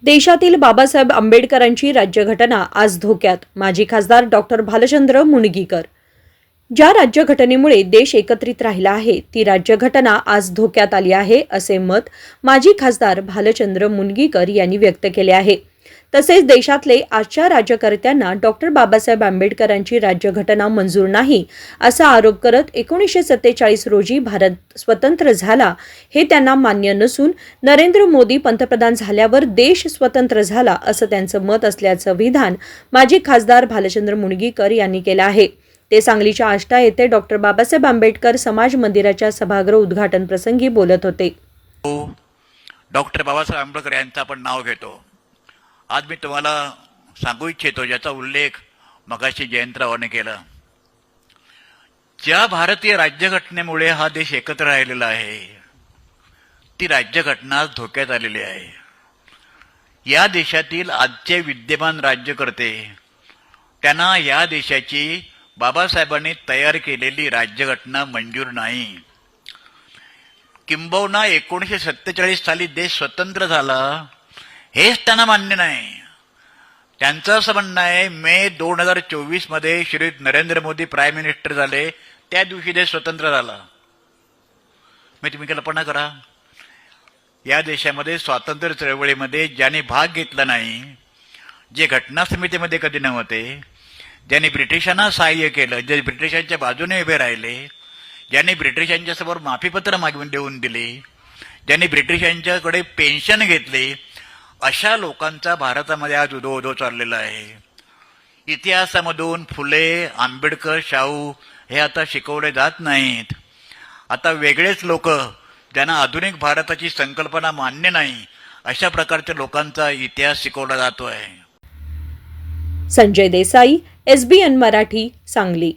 देशातील बाबासाहेब आंबेडकरांची राज्यघटना आज धोक्यात. माजी खासदार डॉक्टर भालचंद्र मुणगीकर. ज्या राज्यघटनेमुळे देश एकत्रित राहिला आहे ती राज्यघटना आज धोक्यात आली आहे, असे मत माजी खासदार भालचंद्र मुणगीकर यांनी व्यक्त केले आहे. तसेच देशातले आजच्या राज्यकर्त्यांना डॉक्टर बाबासाहेब आंबेडकरांची राज्यघटना मंजूर नाही असा आरोप करत 1947 रोजी भारत स्वतंत्र झाला हे त्यांना मान्य नसून नरेंद्र मोदी पंतप्रधान झाल्यावर देश स्वतंत्र झाला असं त्यांचं मत असल्याचं विधान माजी खासदार भालचंद्र मुणगीकर यांनी केलं आहे. ते सांगलीच्या आष्टा येथे डॉक्टर बाबासाहेब आंबेडकर समाज मंदिराच्या सभागृह उद्घाटन प्रसंगी बोलत होते. डॉक्टर बाबासाहेब आंबेडकर यांचं आपण नाव घेतो. आज मी तुम्हाला सांगू इच्छितो, ज्याचा उल्लेख मगाशी जयंतरावाने केला. ज्या भारतीय राज्यघटनेमुळे हा देश एकत्र राहिलेला आहे ती राज्यघटना धोक्यात आलेली आहे. या देशातील आजचे विद्यमान राज्यकर्ते त्यांना या देशाची बाबासाहेबांनी तयार केलेली राज्यघटना मंजूर नाही. किंबहुना 1947 साली देश स्वतंत्र झाला हेच त्यांना मान्य नाही. त्यांचं असं म्हणणं आहे, मे 2024 मध्ये श्री नरेंद्र मोदी प्राईम मिनिस्टर झाले त्या दिवशी देश स्वतंत्र झाला. मी तुम्ही कल्पना करा, या देशामध्ये स्वातंत्र्य चळवळीमध्ये ज्यांनी भाग घेतला नाही, जे घटना समितीमध्ये कधी नव्हते, ज्यांनी ब्रिटिशांना सहाय्य केलं, जे ब्रिटिशांच्या बाजूने उभे राहिले, ज्यांनी ब्रिटिशांच्या समोर माफीपत्र मागून देऊन दिले, ज्यांनी ब्रिटिशांच्याकडे पेन्शन घेतले, अशा लोकांचा भारतामध्ये आज उदो चाललेला आहे. इतिहासामधून फुले, आंबेडकर, शाहू हे आता शिकवले जात नाहीत. आता वेगळेच लोक, ज्यांना आधुनिक भारताची संकल्पना मान्य नाही, अशा प्रकारच्या लोकांचा इतिहास शिकवला जातोय. संजय देसाई, SBN मराठी, सांगली.